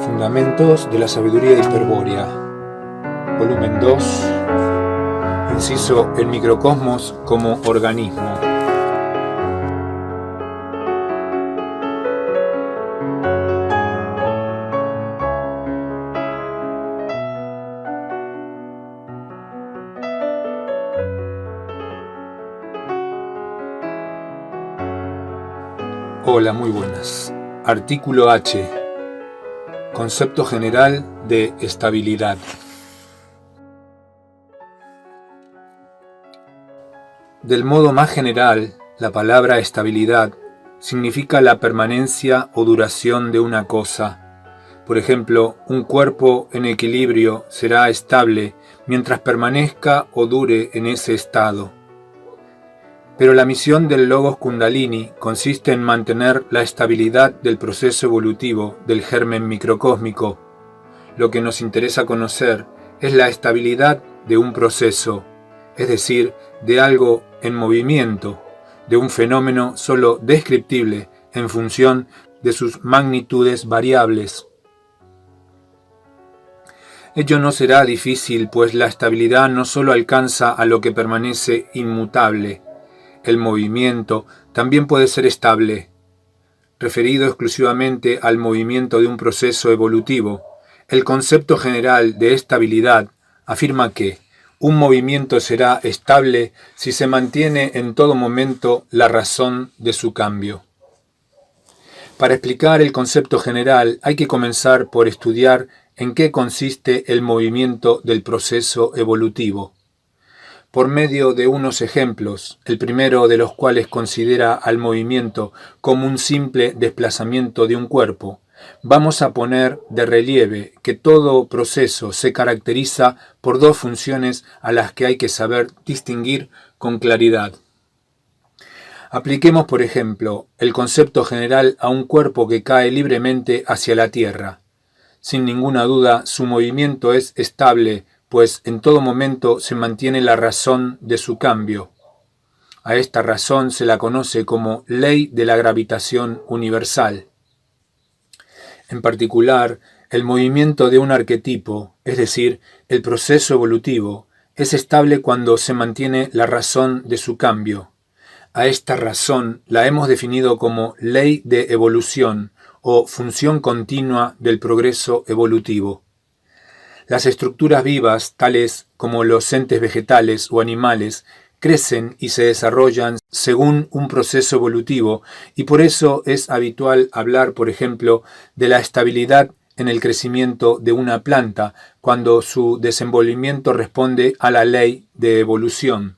Fundamentos de la sabiduría hiperbórea, volumen 2, inciso El microcosmos como organismo. Hola, muy buenas. Artículo H. Concepto general de estabilidad. Del modo más general, la palabra estabilidad significa la permanencia o duración de una cosa. Por ejemplo, un cuerpo en equilibrio será estable mientras permanezca o dure en ese estado. Pero la misión del Logos Kundalini consiste en mantener la estabilidad del proceso evolutivo del germen microcósmico. Lo que nos interesa conocer es la estabilidad de un proceso, es decir, de algo en movimiento, de un fenómeno solo descriptible en función de sus magnitudes variables. Ello no será difícil, pues la estabilidad no solo alcanza a lo que permanece inmutable. El movimiento también puede ser estable. Referido exclusivamente al movimiento de un proceso evolutivo, el concepto general de estabilidad afirma que un movimiento será estable si se mantiene en todo momento la razón de su cambio. Para explicar el concepto general hay que comenzar por estudiar en qué consiste el movimiento del proceso evolutivo. Por medio de unos ejemplos, el primero de los cuales considera al movimiento como un simple desplazamiento de un cuerpo, vamos a poner de relieve que todo proceso se caracteriza por dos funciones a las que hay que saber distinguir con claridad. Apliquemos, por ejemplo, el concepto general a un cuerpo que cae libremente hacia la Tierra. Sin ninguna duda, su movimiento es estable, pues en todo momento se mantiene la razón de su cambio. A esta razón se la conoce como ley de la gravitación universal. En particular, el movimiento de un arquetipo, es decir, el proceso evolutivo, es estable cuando se mantiene la razón de su cambio. A esta razón la hemos definido como ley de evolución o función continua del progreso evolutivo. Las estructuras vivas, tales como los entes vegetales o animales, crecen y se desarrollan según un proceso evolutivo y por eso es habitual hablar, por ejemplo, de la estabilidad en el crecimiento de una planta cuando su desenvolvimiento responde a la ley de evolución.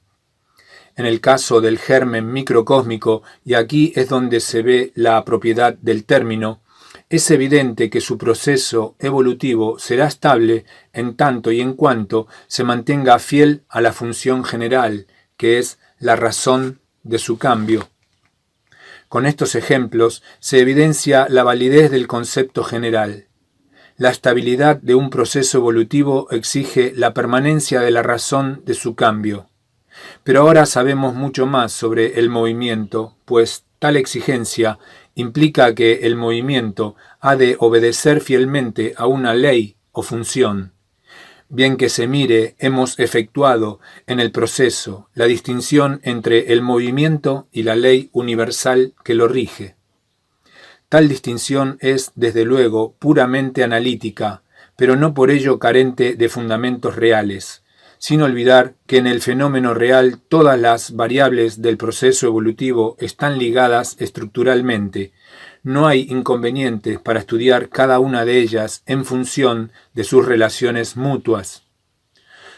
En el caso del germen microcósmico, y aquí es donde se ve la propiedad del término, es evidente que su proceso evolutivo será estable en tanto y en cuanto se mantenga fiel a la función general, que es la razón de su cambio. Con estos ejemplos se evidencia la validez del concepto general. La estabilidad de un proceso evolutivo exige la permanencia de la razón de su cambio. Pero ahora sabemos mucho más sobre el movimiento, pues tal exigencia implica que el movimiento ha de obedecer fielmente a una ley o función. Bien que se mire, hemos efectuado en el proceso la distinción entre el movimiento y la ley universal que lo rige. Tal distinción es, desde luego, puramente analítica, pero no por ello carente de fundamentos reales, sin olvidar que en el fenómeno real todas las variables del proceso evolutivo están ligadas estructuralmente. No hay inconvenientes para estudiar cada una de ellas en función de sus relaciones mutuas.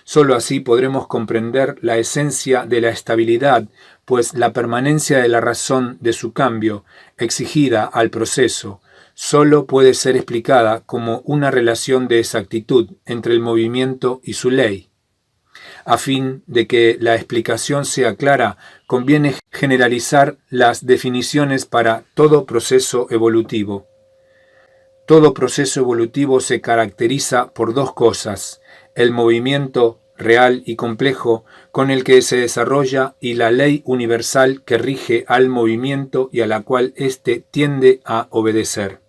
Solo así podremos comprender la esencia de la estabilidad, pues la permanencia de la razón de su cambio, exigida al proceso, solo puede ser explicada como una relación de exactitud entre el movimiento y su ley. A fin de que la explicación sea clara, conviene generalizar las definiciones para todo proceso evolutivo. Todo proceso evolutivo se caracteriza por dos cosas: el movimiento real y complejo con el que se desarrolla y la ley universal que rige al movimiento y a la cual éste tiende a obedecer.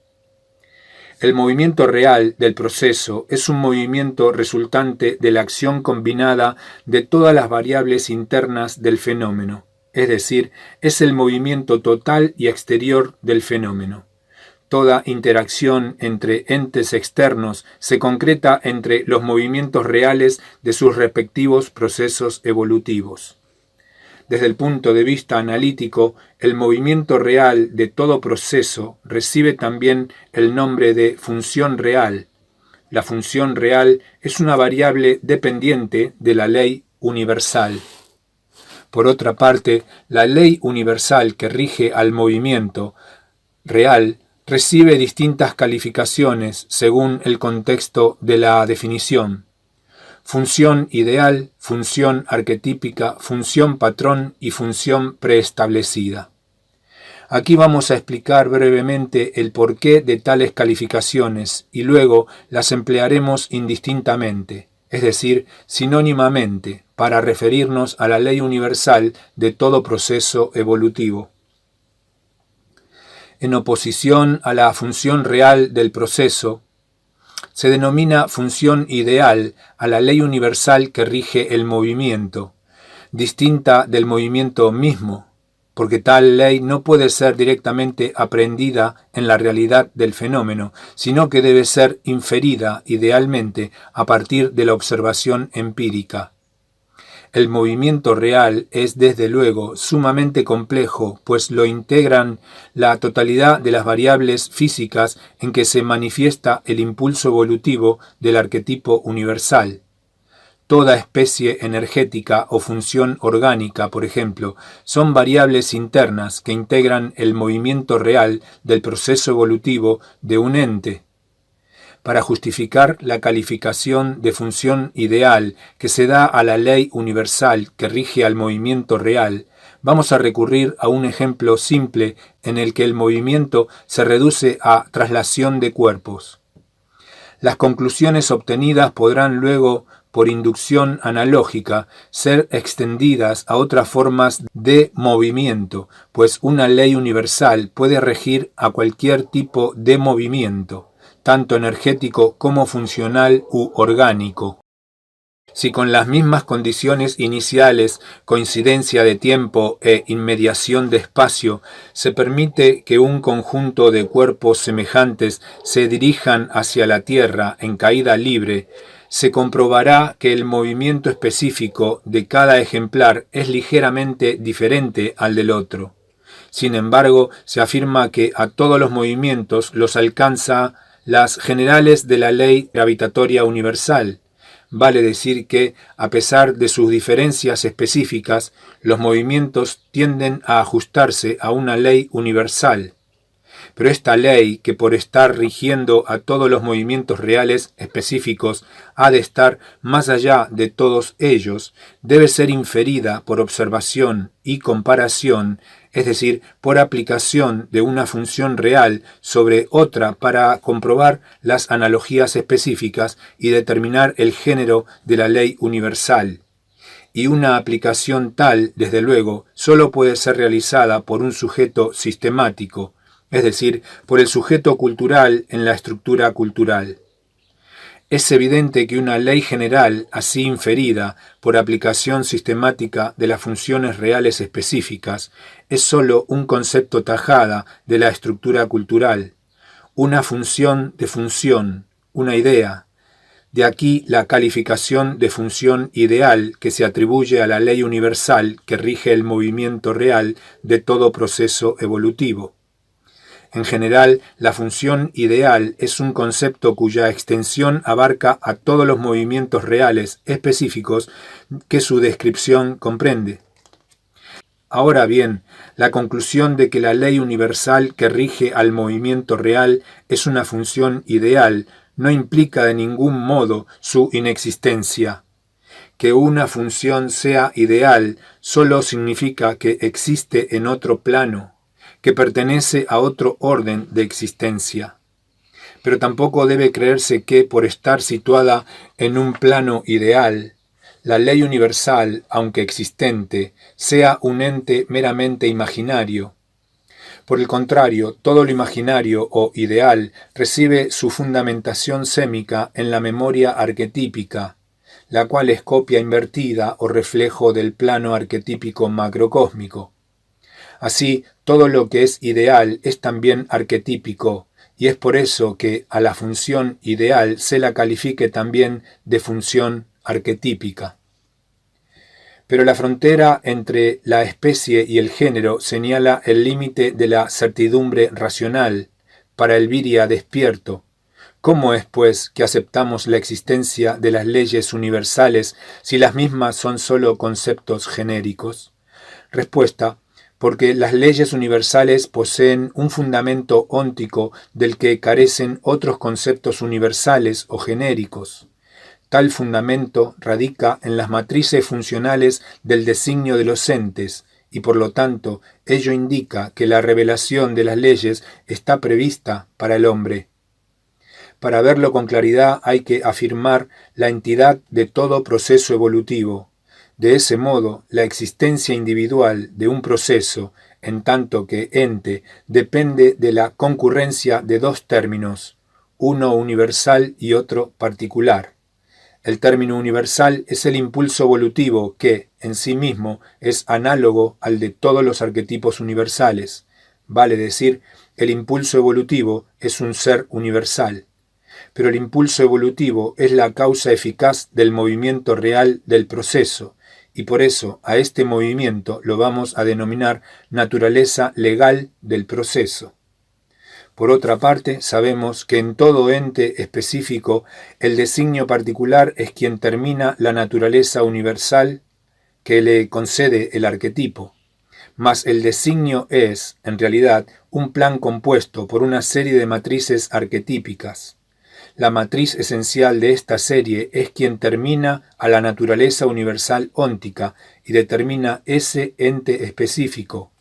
El movimiento real del proceso es un movimiento resultante de la acción combinada de todas las variables internas del fenómeno, es decir, es el movimiento total y exterior del fenómeno. Toda interacción entre entes externos se concreta entre los movimientos reales de sus respectivos procesos evolutivos. Desde el punto de vista analítico, el movimiento real de todo proceso recibe también el nombre de función real. La función real es una variable dependiente de la ley universal. Por otra parte, la ley universal que rige al movimiento real recibe distintas calificaciones según el contexto de la definición: función ideal, función arquetípica, función patrón y función preestablecida. Aquí vamos a explicar brevemente el porqué de tales calificaciones y luego las emplearemos indistintamente, es decir, sinónimamente, para referirnos a la ley universal de todo proceso evolutivo. En oposición a la función real del proceso, se denomina función ideal a la ley universal que rige el movimiento, distinta del movimiento mismo, porque tal ley no puede ser directamente aprendida en la realidad del fenómeno, sino que debe ser inferida idealmente a partir de la observación empírica. El movimiento real es desde luego sumamente complejo, pues lo integran la totalidad de las variables físicas en que se manifiesta el impulso evolutivo del arquetipo universal. Toda especie energética o función orgánica, por ejemplo, son variables internas que integran el movimiento real del proceso evolutivo de un ente. Para justificar la calificación de función ideal que se da a la ley universal que rige al movimiento real, vamos a recurrir a un ejemplo simple en el que el movimiento se reduce a traslación de cuerpos. Las conclusiones obtenidas podrán luego, por inducción analógica, ser extendidas a otras formas de movimiento, pues una ley universal puede regir a cualquier tipo de movimiento, tanto energético como funcional u orgánico. Si con las mismas condiciones iniciales, coincidencia de tiempo e inmediación de espacio, se permite que un conjunto de cuerpos semejantes se dirijan hacia la Tierra en caída libre, se comprobará que el movimiento específico de cada ejemplar es ligeramente diferente al del otro. Sin embargo, se afirma que a todos los movimientos los alcanza las generales de la ley gravitatoria universal. Vale decir que, a pesar de sus diferencias específicas, los movimientos tienden a ajustarse a una ley universal. Pero esta ley, que por estar rigiendo a todos los movimientos reales específicos ha de estar más allá de todos ellos, debe ser inferida por observación y comparación, es decir, por aplicación de una función real sobre otra para comprobar las analogías específicas y determinar el género de la ley universal. Y una aplicación tal, desde luego, solo puede ser realizada por un sujeto sistemático, es decir, por el sujeto cultural en la estructura cultural. Es evidente que una ley general, así inferida por aplicación sistemática de las funciones reales específicas, es sólo un concepto tajada de la estructura cultural, una función de función, una idea. De aquí la calificación de función ideal que se atribuye a la ley universal que rige el movimiento real de todo proceso evolutivo. En general, la función ideal es un concepto cuya extensión abarca a todos los movimientos reales específicos que su descripción comprende. Ahora bien, la conclusión de que la ley universal que rige al movimiento real es una función ideal no implica de ningún modo su inexistencia. Que una función sea ideal solo significa que existe en otro plano, que pertenece a otro orden de existencia. Pero tampoco debe creerse que, por estar situada en un plano ideal, la ley universal, aunque existente, sea un ente meramente imaginario. Por el contrario, todo lo imaginario o ideal recibe su fundamentación sémica en la memoria arquetípica, la cual es copia invertida o reflejo del plano arquetípico macrocósmico. Así, todo lo que es ideal es también arquetípico, y es por eso que a la función ideal se la califique también de función arquetípica. Pero la frontera entre la especie y el género señala el límite de la certidumbre racional para el viria despierto. ¿Cómo es, pues, que aceptamos la existencia de las leyes universales si las mismas son sólo conceptos genéricos? Respuesta: porque las leyes universales poseen un fundamento óntico del que carecen otros conceptos universales o genéricos. Tal fundamento radica en las matrices funcionales del designio de los entes, y por lo tanto ello indica que la revelación de las leyes está prevista para el hombre. Para verlo con claridad hay que afirmar la entidad de todo proceso evolutivo. De ese modo, la existencia individual de un proceso, en tanto que ente, depende de la concurrencia de dos términos, uno universal y otro particular. El término universal es el impulso evolutivo que, en sí mismo, es análogo al de todos los arquetipos universales. Vale decir, el impulso evolutivo es un ser universal. Pero el impulso evolutivo es la causa eficaz del movimiento real del proceso, y por eso a este movimiento lo vamos a denominar naturaleza legal del proceso. Por otra parte, sabemos que en todo ente específico el designio particular es quien termina la naturaleza universal que le concede el arquetipo. Mas el designio es, en realidad, un plan compuesto por una serie de matrices arquetípicas. La matriz esencial de esta serie es quien termina a la naturaleza universal óntica y determina ese ente específico.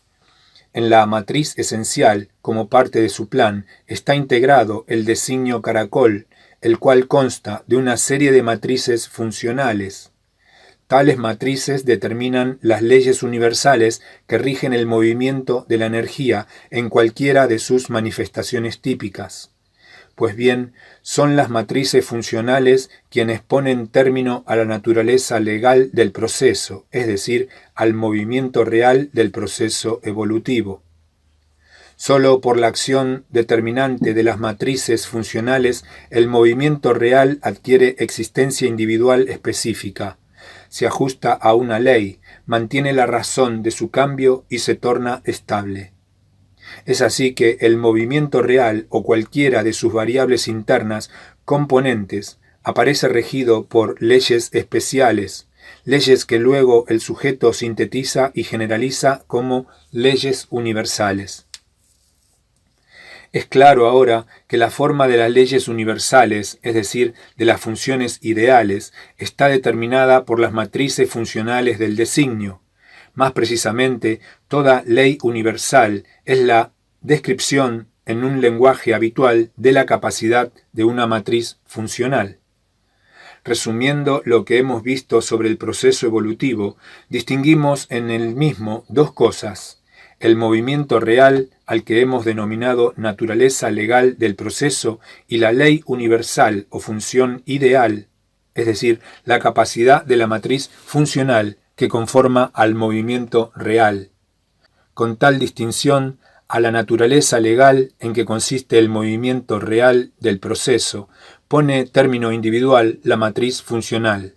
En la matriz esencial, como parte de su plan, está integrado el designio caracol, el cual consta de una serie de matrices funcionales. Tales matrices determinan las leyes universales que rigen el movimiento de la energía en cualquiera de sus manifestaciones típicas. Pues bien, son las matrices funcionales quienes ponen término a la naturaleza legal del proceso, es decir, al movimiento real del proceso evolutivo. Solo por la acción determinante de las matrices funcionales el movimiento real adquiere existencia individual específica, se ajusta a una ley, mantiene la razón de su cambio y se torna estable. Es así que el movimiento real o cualquiera de sus variables internas componentes aparece regido por leyes especiales, leyes que luego el sujeto sintetiza y generaliza como leyes universales. Es claro ahora que la forma de las leyes universales, es decir, de las funciones ideales, está determinada por las matrices funcionales del designio. Más precisamente, toda ley universal es la descripción en un lenguaje habitual de la capacidad de una matriz funcional. Resumiendo lo que hemos visto sobre el proceso evolutivo, distinguimos en el mismo dos cosas: el movimiento real, al que hemos denominado naturaleza legal del proceso, y la ley universal o función ideal, es decir, la capacidad de la matriz funcional que conforma al movimiento real. Con tal distinción, a la naturaleza legal en que consiste el movimiento real del proceso, pone término individual la matriz funcional.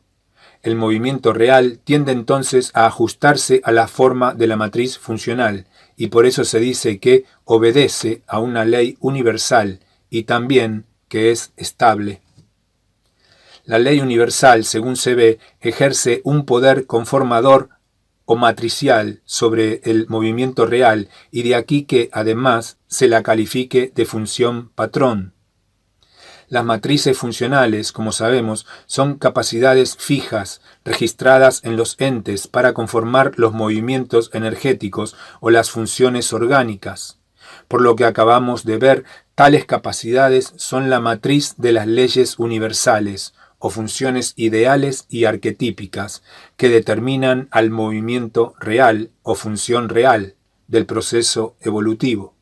El movimiento real tiende entonces a ajustarse a la forma de la matriz funcional, y por eso se dice que obedece a una ley universal y también que es estable. La ley universal, según se ve, ejerce un poder conformador o matricial sobre el movimiento real, y de aquí que, además, se la califique de función patrón. Las matrices funcionales, como sabemos, son capacidades fijas, registradas en los entes para conformar los movimientos energéticos o las funciones orgánicas. Por lo que acabamos de ver, Tales capacidades son la matriz de las leyes universales, o funciones ideales y arquetípicas, que determinan al movimiento real o función real del proceso evolutivo.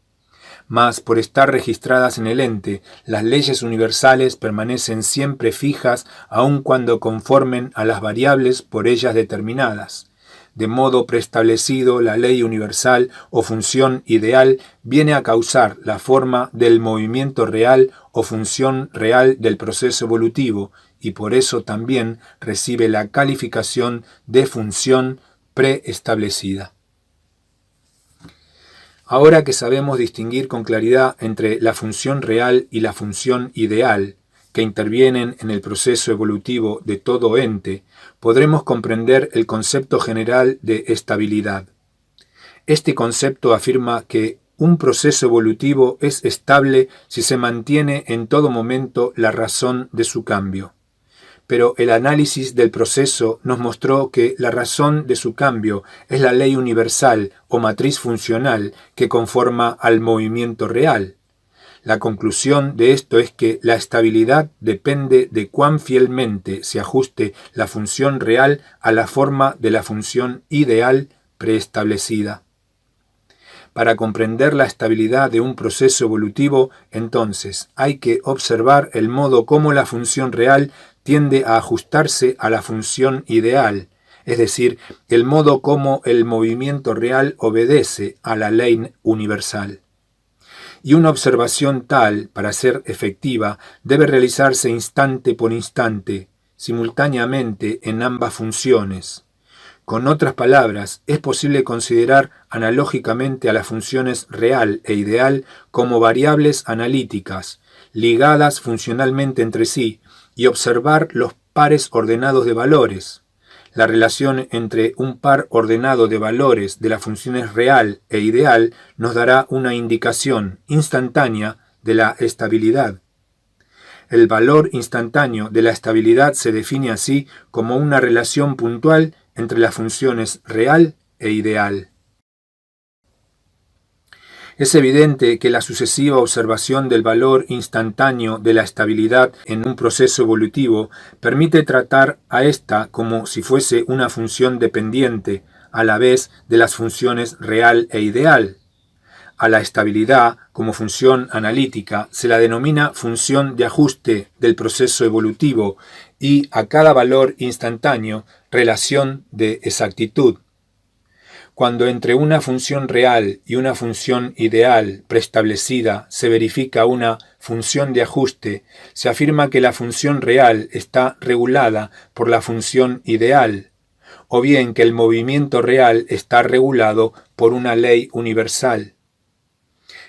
Mas, por estar registradas en el ente, las leyes universales permanecen siempre fijas aun cuando conformen a las variables por ellas determinadas. De modo preestablecido, la ley universal o función ideal viene a causar la forma del movimiento real o función real del proceso evolutivo y por eso también recibe la calificación de función preestablecida. Ahora que sabemos distinguir con claridad entre la función real y la función ideal, que intervienen en el proceso evolutivo de todo ente, podremos comprender el concepto general de estabilidad. Este concepto afirma que un proceso evolutivo es estable si se mantiene en todo momento la razón de su cambio. Pero el análisis del proceso nos mostró que la razón de su cambio es la ley universal o matriz funcional que conforma al movimiento real. La conclusión de esto es que la estabilidad depende de cuán fielmente se ajuste la función real a la forma de la función ideal preestablecida. Para comprender la estabilidad de un proceso evolutivo, entonces, hay que observar el modo como la función real tiende a ajustarse a la función ideal, es decir, el modo como el movimiento real obedece a la ley universal. Y una observación tal, para ser efectiva, debe realizarse instante por instante, simultáneamente en ambas funciones. Con otras palabras, es posible considerar analógicamente a las funciones real e ideal como variables analíticas, ligadas funcionalmente entre sí, y observar los pares ordenados de valores. La relación entre un par ordenado de valores de las funciones real e ideal nos dará una indicación instantánea de la estabilidad. El valor instantáneo de la estabilidad se define así como una relación puntual entre las funciones real e ideal. Es evidente que la sucesiva observación del valor instantáneo de la estabilidad en un proceso evolutivo permite tratar a ésta como si fuese una función dependiente, a la vez de las funciones real e ideal. A la estabilidad, como función analítica, se la denomina función de ajuste del proceso evolutivo y a cada valor instantáneo, relación de exactitud. Cuando entre una función real y una función ideal preestablecida se verifica una función de ajuste, se afirma que la función real está regulada por la función ideal, o bien que el movimiento real está regulado por una ley universal.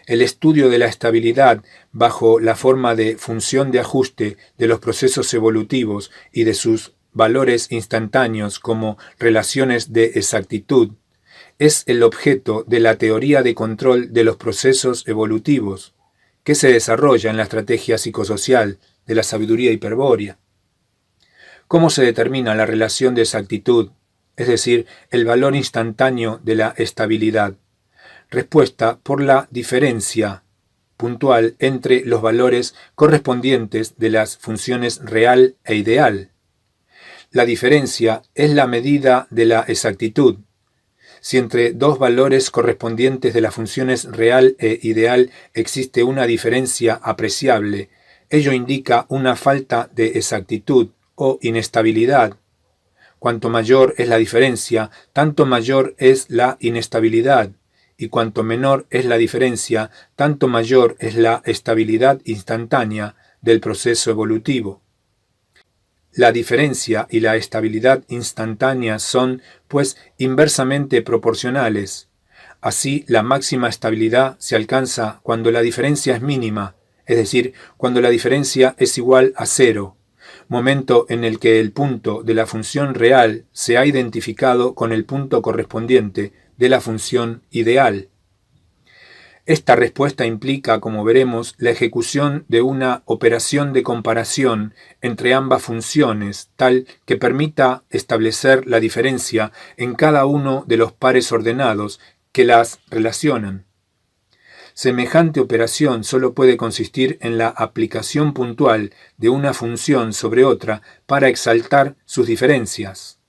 El estudio de la estabilidad bajo la forma de función de ajuste de los procesos evolutivos y de sus valores instantáneos como relaciones de exactitud es el objeto de la teoría de control de los procesos evolutivos, que se desarrolla en la estrategia psicosocial de la sabiduría hiperbórea. ¿Cómo se determina la relación de exactitud, es decir, el valor instantáneo de la estabilidad? Respuesta por la diferencia puntual entre los valores correspondientes de las funciones real e ideal. La diferencia es la medida de la exactitud. Si entre dos valores correspondientes de las funciones real e ideal existe una diferencia apreciable, ello indica una falta de exactitud o inestabilidad. Cuanto mayor es la diferencia, tanto mayor es la inestabilidad, y cuanto menor es la diferencia, tanto mayor es la estabilidad instantánea del proceso evolutivo. La diferencia y la estabilidad instantánea son, pues, inversamente proporcionales. Así, la máxima estabilidad se alcanza cuando la diferencia es mínima, es decir, cuando la diferencia es igual a cero, momento en el que el punto de la función real se ha identificado con el punto correspondiente de la función ideal. Esta respuesta implica, como veremos, la ejecución de una operación de comparación entre ambas funciones, tal que permita establecer la diferencia en cada uno de los pares ordenados que las relacionan. Semejante operación solo puede consistir en la aplicación puntual de una función sobre otra para exaltar sus diferencias.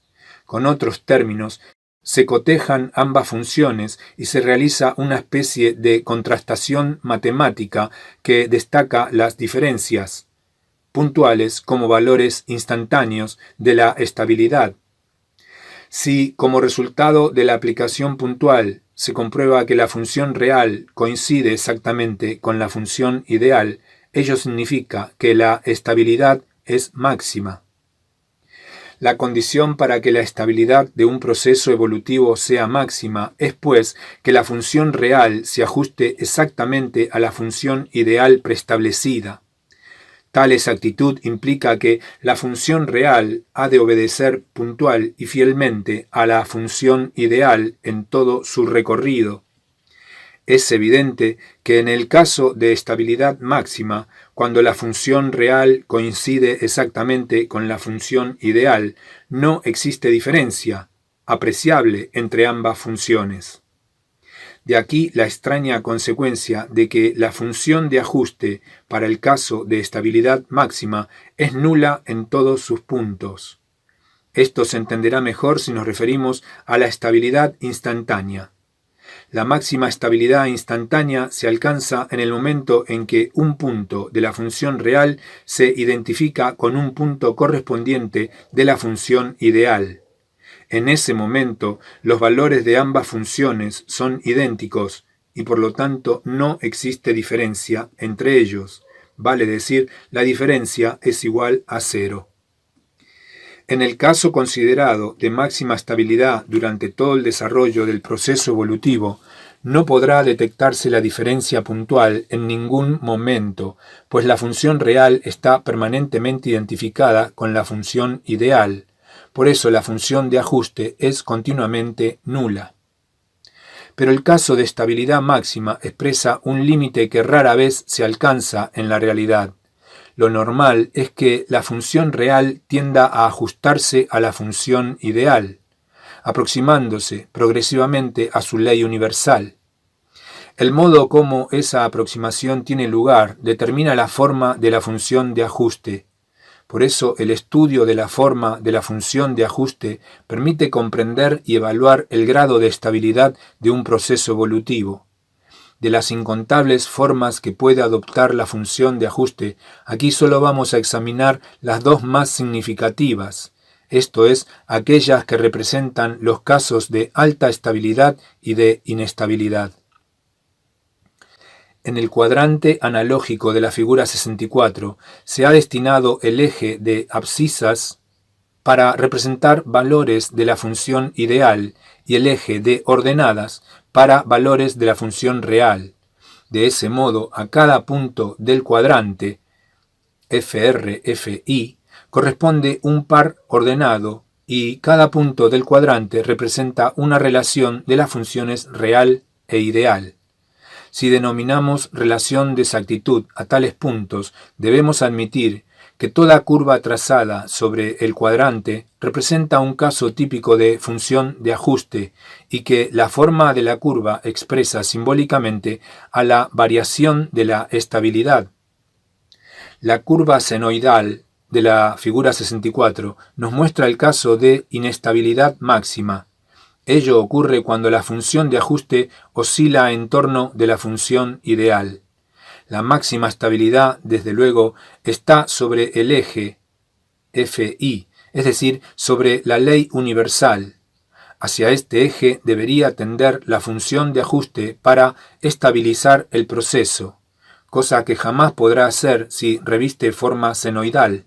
Con otros términos, se cotejan ambas funciones y se realiza una especie de contrastación matemática que destaca las diferencias puntuales como valores instantáneos de la estabilidad. Si, como resultado de la aplicación puntual, se comprueba que la función real coincide exactamente con la función ideal, ello significa que la estabilidad es máxima. La condición para que la estabilidad de un proceso evolutivo sea máxima es, pues, que la función real se ajuste exactamente a la función ideal preestablecida. Tal exactitud implica que la función real ha de obedecer puntual y fielmente a la función ideal en todo su recorrido. Es evidente que en el caso de estabilidad máxima, cuando la función real coincide exactamente con la función ideal, no existe diferencia apreciable entre ambas funciones. De aquí la extraña consecuencia de que la función de ajuste para el caso de estabilidad máxima es nula en todos sus puntos. Esto se entenderá mejor si nos referimos a la estabilidad instantánea. La máxima estabilidad instantánea se alcanza en el momento en que un punto de la función real se identifica con un punto correspondiente de la función ideal. En ese momento, los valores de ambas funciones son idénticos y por lo tanto no existe diferencia entre ellos. Vale decir, la diferencia es igual a cero. En el caso considerado de máxima estabilidad durante todo el desarrollo del proceso evolutivo, no podrá detectarse la diferencia puntual en ningún momento, pues la función real está permanentemente identificada con la función ideal. Por eso la función de ajuste es continuamente nula. Pero el caso de estabilidad máxima expresa un límite que rara vez se alcanza en la realidad. Lo normal es que la función real tienda a ajustarse a la función ideal, aproximándose progresivamente a su ley universal. El modo como esa aproximación tiene lugar determina la forma de la función de ajuste. Por eso el estudio de la forma de la función de ajuste permite comprender y evaluar el grado de estabilidad de un proceso evolutivo. De las incontables formas que puede adoptar la función de ajuste, aquí solo vamos a examinar las dos más significativas, esto es, aquellas que representan los casos de alta estabilidad y de inestabilidad. En el cuadrante analógico de la figura 64 se ha destinado el eje de abscisas para representar valores de la función ideal y el eje de ordenadas para valores de la función real. De ese modo, a cada punto del cuadrante FR, FI corresponde un par ordenado y cada punto del cuadrante representa una relación de las funciones real e ideal. Si denominamos relación de exactitud a tales puntos, debemos admitir que toda curva trazada sobre el cuadrante representa un caso típico de función de ajuste y que la forma de la curva expresa simbólicamente a la variación de la estabilidad. La curva senoidal de la figura 64 nos muestra el caso de inestabilidad máxima. Ello ocurre cuando la función de ajuste oscila en torno de la función ideal. La máxima estabilidad, desde luego, está sobre el eje FI, es decir, sobre la ley universal. Hacia este eje debería tender la función de ajuste para estabilizar el proceso, cosa que jamás podrá hacer si reviste forma senoidal.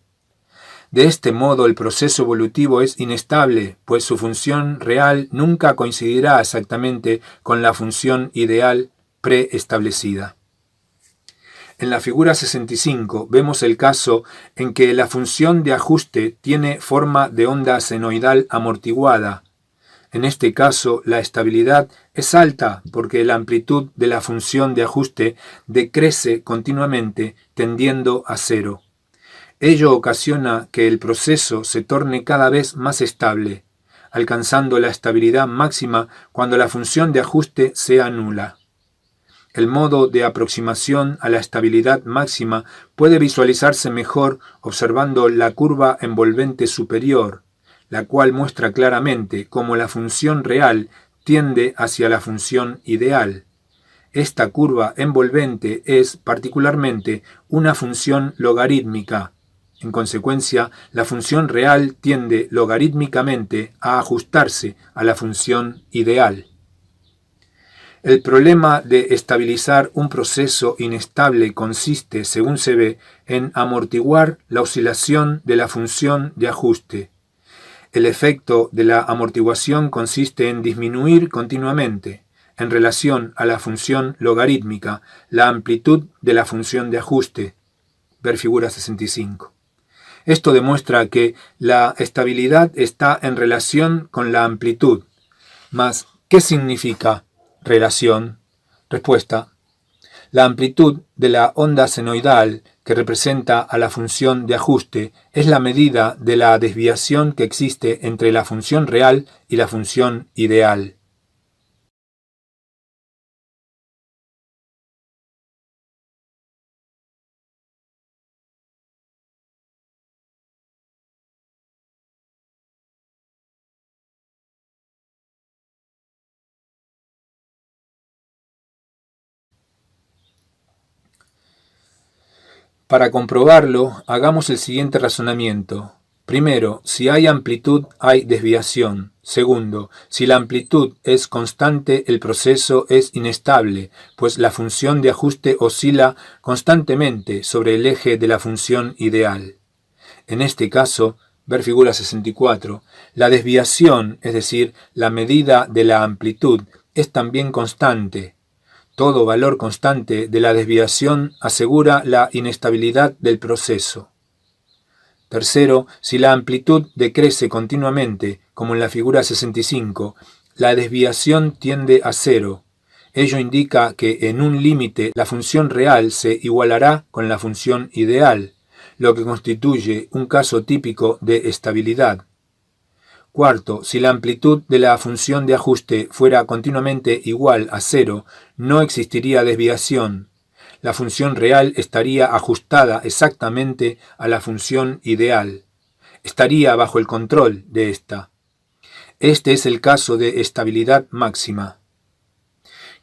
De este modo el proceso evolutivo es inestable, pues su función real nunca coincidirá exactamente con la función ideal preestablecida. En la figura 65 vemos el caso en que la función de ajuste tiene forma de onda senoidal amortiguada. En este caso, la estabilidad es alta porque la amplitud de la función de ajuste decrece continuamente tendiendo a cero. Ello ocasiona que el proceso se torne cada vez más estable, alcanzando la estabilidad máxima cuando la función de ajuste sea nula. El modo de aproximación a la estabilidad máxima puede visualizarse mejor observando la curva envolvente superior, la cual muestra claramente cómo la función real tiende hacia la función ideal. Esta curva envolvente es particularmente una función logarítmica. En consecuencia, la función real tiende logarítmicamente a ajustarse a la función ideal. El problema de estabilizar un proceso inestable consiste, según se ve, en amortiguar la oscilación de la función de ajuste. El efecto de la amortiguación consiste en disminuir continuamente, en relación a la función logarítmica, la amplitud de la función de ajuste. Ver figura 65. Esto demuestra que la estabilidad está en relación con la amplitud. Mas, ¿qué significa relación? Respuesta. La amplitud de la onda senoidal, que representa a la función de ajuste, es la medida de la desviación que existe entre la función real y la función ideal. Para comprobarlo, hagamos el siguiente razonamiento. Primero, si hay amplitud, hay desviación. Segundo, si la amplitud es constante, el proceso es inestable, pues la función de ajuste oscila constantemente sobre el eje de la función ideal. En este caso, ver figura 64, la desviación, es decir, la medida de la amplitud, es también constante. Todo valor constante de la desviación asegura la inestabilidad del proceso. Tercero, si la amplitud decrece continuamente, como en la figura 65, la desviación tiende a cero. Ello indica que en un límite la función real se igualará con la función ideal, lo que constituye un caso típico de estabilidad. Cuarto, si la amplitud de la función de ajuste fuera continuamente igual a cero, no existiría desviación. La función real estaría ajustada exactamente a la función ideal. Estaría bajo el control de ésta. Este es el caso de estabilidad máxima.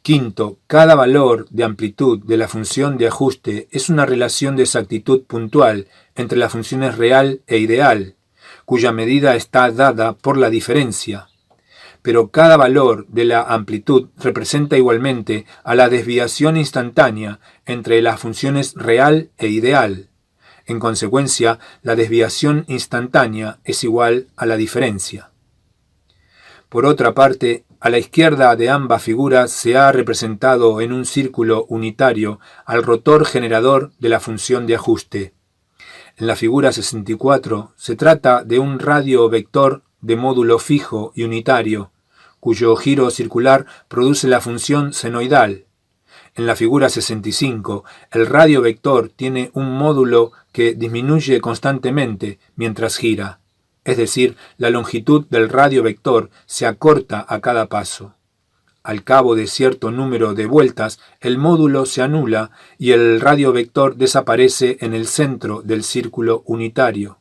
Quinto, cada valor de amplitud de la función de ajuste es una relación de exactitud puntual entre las funciones real e ideal, cuya medida está dada por la diferencia. Pero cada valor de la amplitud representa igualmente a la desviación instantánea entre las funciones real e ideal. En consecuencia, la desviación instantánea es igual a la diferencia. Por otra parte, a la izquierda de ambas figuras se ha representado en un círculo unitario al rotor generador de la función de ajuste. En la figura 64 se trata de un radio vector de módulo fijo y unitario, cuyo giro circular produce la función senoidal. En la figura 65, el radio vector tiene un módulo que disminuye constantemente mientras gira, es decir, la longitud del radio vector se acorta a cada paso. Al cabo de cierto número de vueltas, el módulo se anula y el radio vector desaparece en el centro del círculo unitario.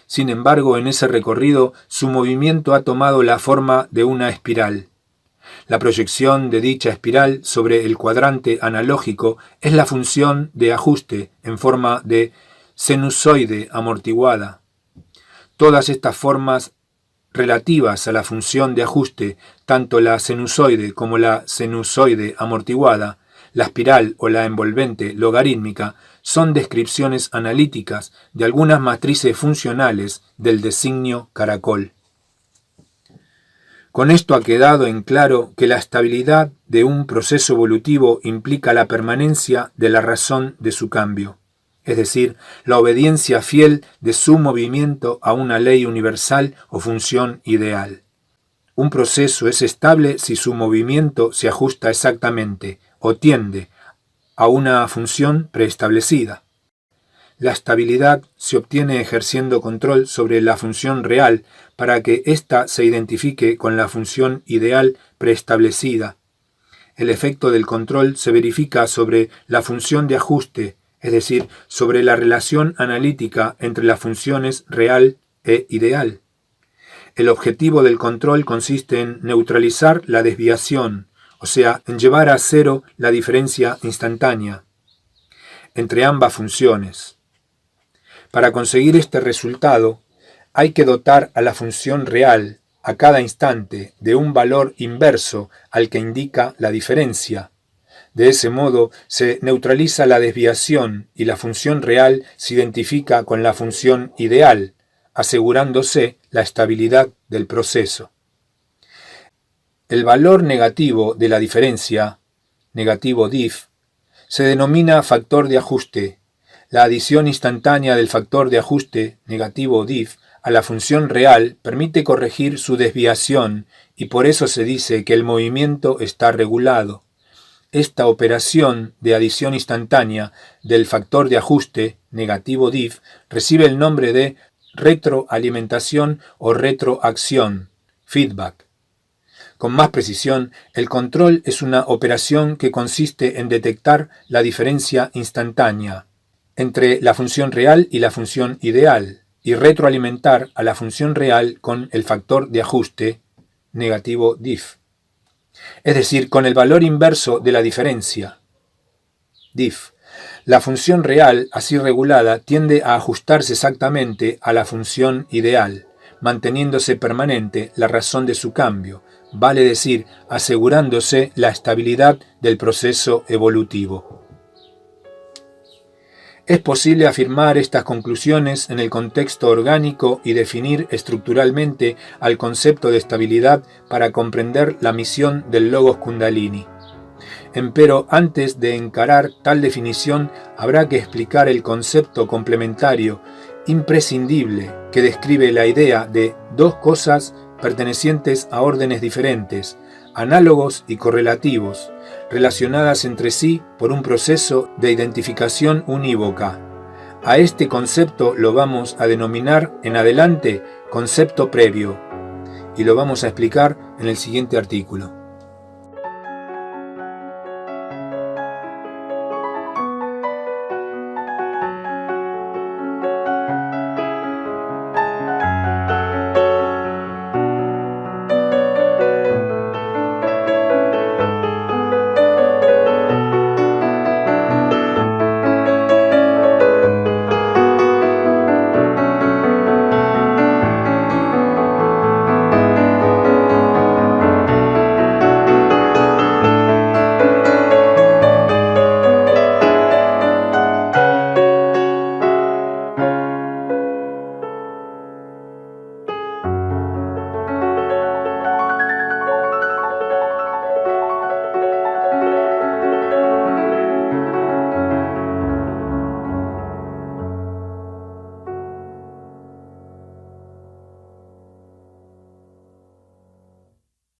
Sin embargo, en ese recorrido, su movimiento ha tomado la forma de una espiral. La proyección de dicha espiral sobre el cuadrante analógico es la función de ajuste en forma de sinusoide amortiguada. Todas estas formas relativas a la función de ajuste, tanto la sinusoide como la sinusoide amortiguada, la espiral o la envolvente logarítmica, son descripciones analíticas de algunas matrices funcionales del designio caracol. Con esto ha quedado en claro que la estabilidad de un proceso evolutivo implica la permanencia de la razón de su cambio, es decir, la obediencia fiel de su movimiento a una ley universal o función ideal. Un proceso es estable si su movimiento se ajusta exactamente o tiende a una función preestablecida. La estabilidad se obtiene ejerciendo control sobre la función real para que ésta se identifique con la función ideal preestablecida. el efecto del control se verifica sobre la función de ajuste, es decir, sobre la relación analítica entre las funciones real e ideal. El objetivo del control consiste en neutralizar la desviación, o sea, en llevar a cero la diferencia instantánea entre ambas funciones. Para conseguir este resultado, hay que dotar a la función real, a cada instante, de un valor inverso al que indica la diferencia. De ese modo, se neutraliza la desviación y la función real se identifica con la función ideal, asegurándose la estabilidad del proceso. El valor negativo de la diferencia, negativo diff, se denomina factor de ajuste. La adición instantánea del factor de ajuste, negativo diff, a la función real permite corregir su desviación y por eso se dice que el movimiento está regulado. Esta operación de adición instantánea del factor de ajuste, negativo diff, recibe el nombre de retroalimentación o retroacción, feedback. Con más precisión, el control es una operación que consiste en detectar la diferencia instantánea entre la función real y la función ideal y retroalimentar a la función real con el factor de ajuste, negativo diff. Es decir, con el valor inverso de la diferencia, diff. La función real, así regulada, tiende a ajustarse exactamente a la función ideal, manteniéndose permanente la razón de su cambio, vale decir, asegurándose la estabilidad del proceso evolutivo. Es posible afirmar estas conclusiones en el contexto orgánico y definir estructuralmente al concepto de estabilidad para comprender la misión del Logos Kundalini. Empero, antes de encarar tal definición, habrá que explicar el concepto complementario, imprescindible, que describe la idea de dos cosas pertenecientes a órdenes diferentes, análogos y correlativos, relacionadas entre sí por un proceso de identificación unívoca. A este concepto lo vamos a denominar en adelante concepto previo, y lo vamos a explicar en el siguiente artículo.